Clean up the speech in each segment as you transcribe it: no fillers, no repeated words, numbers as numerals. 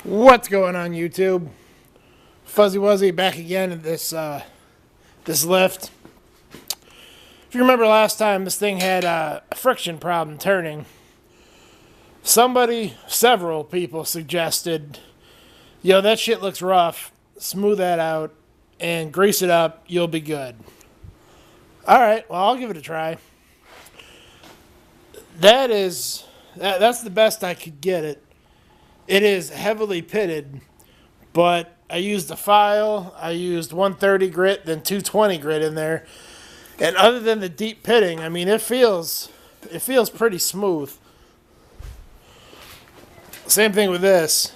What's going on, YouTube? Fuzzy Wuzzy back again in this lift. If you remember last time, this thing had a friction problem turning. Several people suggested, yo, that shit looks rough. Smooth that out and grease it up. You'll be good. All right, well, I'll give it a try. That's the best I could get it. It is heavily pitted, but I used a file. I used 130 grit, then 220 grit in there. And other than the deep pitting, I mean, it feels pretty smooth. Same thing with this.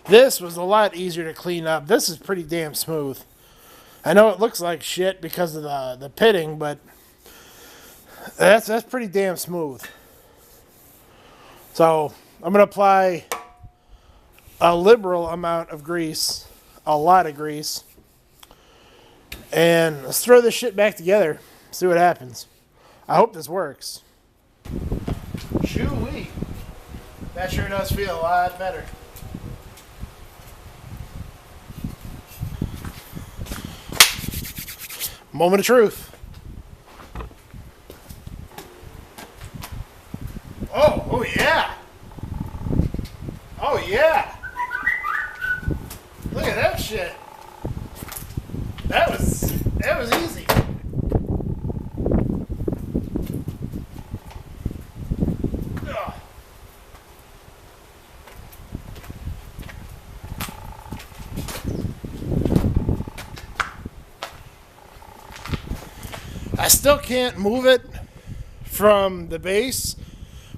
This was a lot easier to clean up. This is pretty damn smooth. I know it looks like shit because of the pitting, but that's pretty damn smooth. So I'm gonna apply a liberal amount of grease, a lot of grease, and let's throw this shit back together. See what happens. I hope this works. Shoo-wee. That sure does feel a lot better. Moment of truth. Oh yeah. Oh yeah. Look at that shit. That was easy. Ugh. I still can't move it from the base,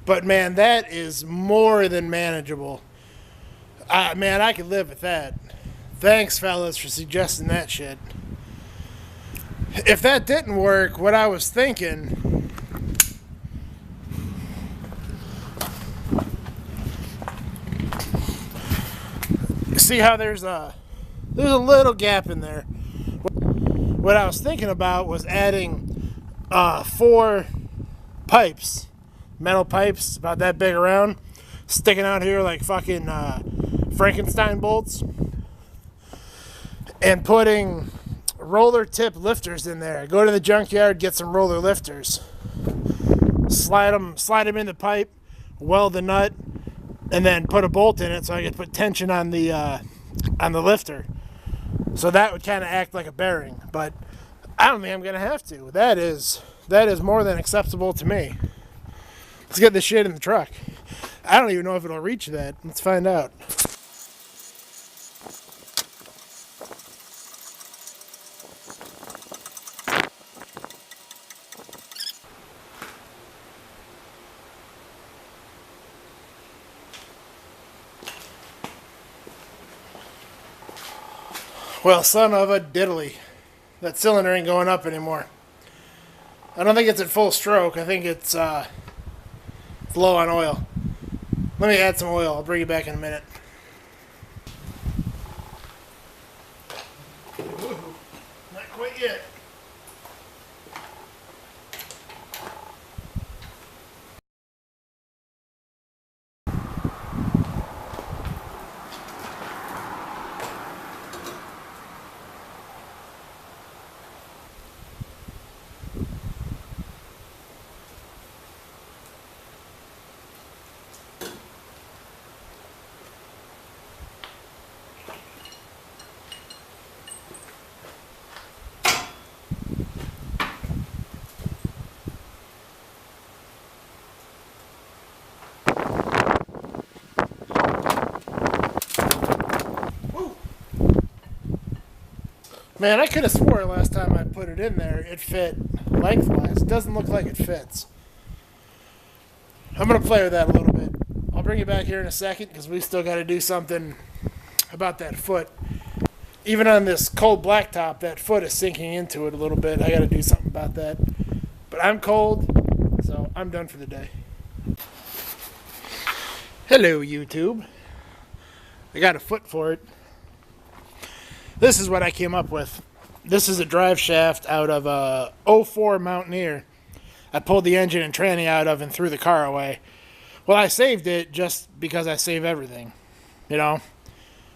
but man, that is more than manageable. Man, I could live with that. Thanks, fellas, for suggesting that shit. If that didn't work, what I was thinking... See how there's a little gap in there. What I was thinking about was adding 4 pipes, metal pipes about that big around, sticking out here like fucking Frankenstein bolts, and putting roller tip lifters in there. Go to the junkyard, get some roller lifters, slide them in the pipe, weld the nut, and then put a bolt in it so I could put tension on the lifter. So that would kind of act like a bearing, but I don't think I'm gonna have to. That is more than acceptable to me. Let's get this shit in the truck. I don't even know if it'll reach that. Let's find out. Well, son of a diddly. That cylinder ain't going up anymore. I don't think it's at full stroke. I think it's low on oil. Let me add some oil. I'll bring you back in a minute. Ooh, not quite yet. Man, I could have swore last time I put it in there, it fit lengthwise. It doesn't look like it fits. I'm going to play with that a little bit. I'll bring you back here in a second because we still got to do something about that foot. Even on this cold blacktop, that foot is sinking into it a little bit. I got to do something about that. But I'm cold, so I'm done for the day. Hello, YouTube. I got a foot for it. This is what I came up with. This is a drive shaft out of a '04 Mountaineer. I pulled the engine and tranny out of and threw the car away. Well, I saved it just because I save everything. You know?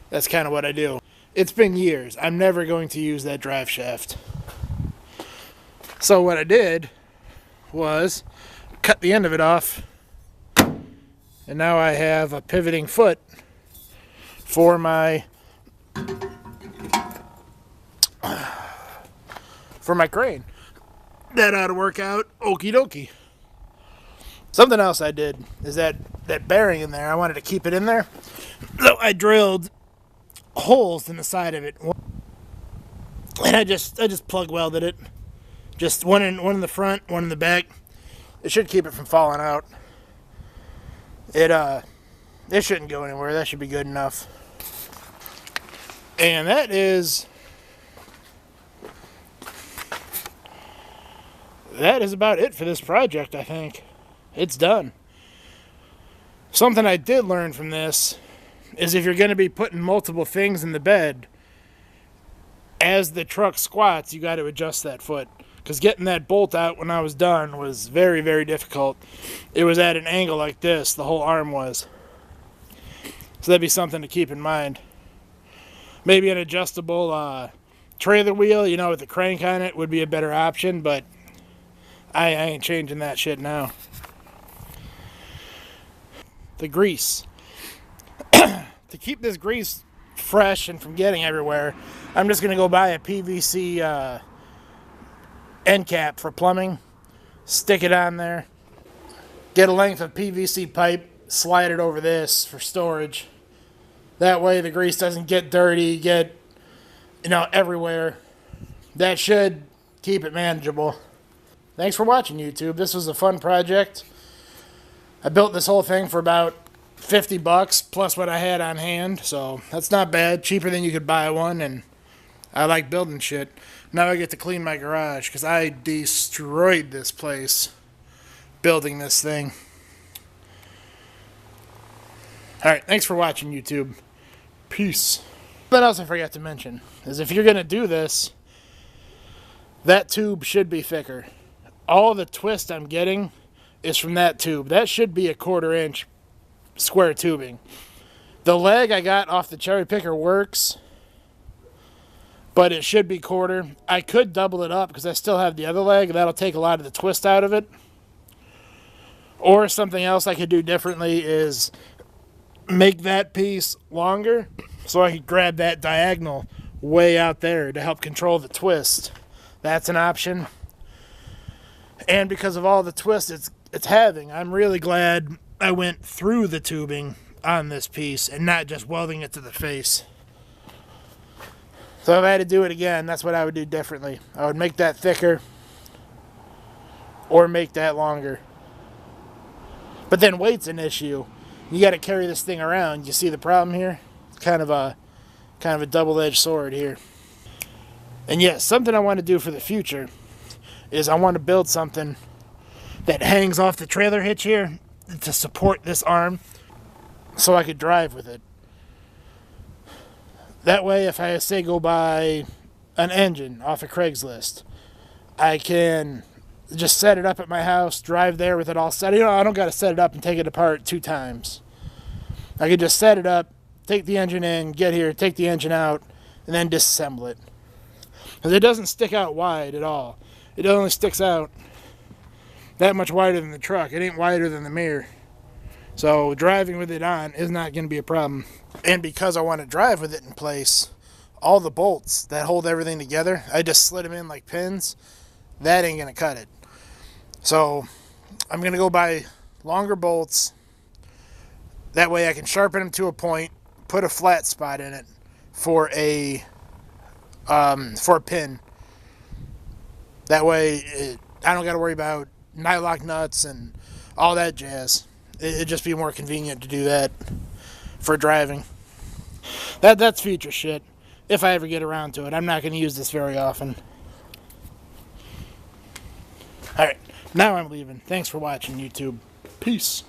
That's kind of what I do. It's been years. I'm never going to use that drive shaft. So what I did was cut the end of it off, and now I have a pivoting foot for my crane. That ought to work out okie dokie. Something else I did is that bearing in there, I wanted to keep it in there, so I drilled holes in the side of it, and I just plug welded it. Just one in the front, one in the back. It should keep it from falling out. It shouldn't go anywhere. That should be good enough. And that is about it for this project, I think. It's done. Something I did learn from this is if you're going to be putting multiple things in the bed, as the truck squats, you got to adjust that foot. Because getting that bolt out when I was done was very, very difficult. It was at an angle like this, the whole arm was. So that'd be something to keep in mind. Maybe an adjustable trailer wheel, you know, with the crank on it would be a better option, but I ain't changing that shit now. The grease. To keep this grease fresh and from getting everywhere, I'm just going to go buy a PVC end cap for plumbing, stick it on there, get a length of PVC pipe, slide it over this for storage. That way the grease doesn't get dirty, get, everywhere. That should keep it manageable. Thanks for watching, YouTube. This was a fun project. I built this whole thing for about $50 plus what I had on hand, so that's not bad. Cheaper than you could buy one, and I like building shit. Now I get to clean my garage because I destroyed this place building this thing. Alright, thanks for watching, YouTube. Peace. Something else I forgot to mention is if you're going to do this, that tube should be thicker. All the twist I'm getting is from that tube. That should be a 1/4 inch square tubing. The leg I got off the cherry picker works, but it should be 1/4. I could double it up because I still have the other leg. That'll take a lot of the twist out of it. Or something else I could do differently is make that piece longer so I could grab that diagonal way out there to help control the twist. That's an option. And because of all the twist it's having, I'm really glad I went through the tubing on this piece and not just welding it to the face. So if I had to do it again, that's what I would do differently. I would make that thicker or make that longer. But then weight's an issue. You got to carry this thing around. You see the problem here? It's kind of a double-edged sword here. And yes, something I want to do for the future is I want to build something that hangs off the trailer hitch here to support this arm so I could drive with it. That way, if I say go buy an engine off of Craigslist, I can just set it up at my house, drive there with it all set. I don't got to set it up and take it apart 2 times. I could just set it up, take the engine in, get here, take the engine out, and then disassemble it. Because it doesn't stick out wide at all. It only sticks out that much wider than the truck. It ain't wider than the mirror. So driving with it on is not going to be a problem. And because I want to drive with it in place, all the bolts that hold everything together, I just slid them in like pins. That ain't going to cut it. So I'm going to go buy longer bolts. That way I can sharpen them to a point, put a flat spot in it for a pin. That way I don't got to worry about nylock nuts and all that jazz. It'd just be more convenient to do that for driving. That's future shit. If I ever get around to it. I'm not going to use this very often. Alright, now I'm leaving. Thanks for watching, YouTube. Peace.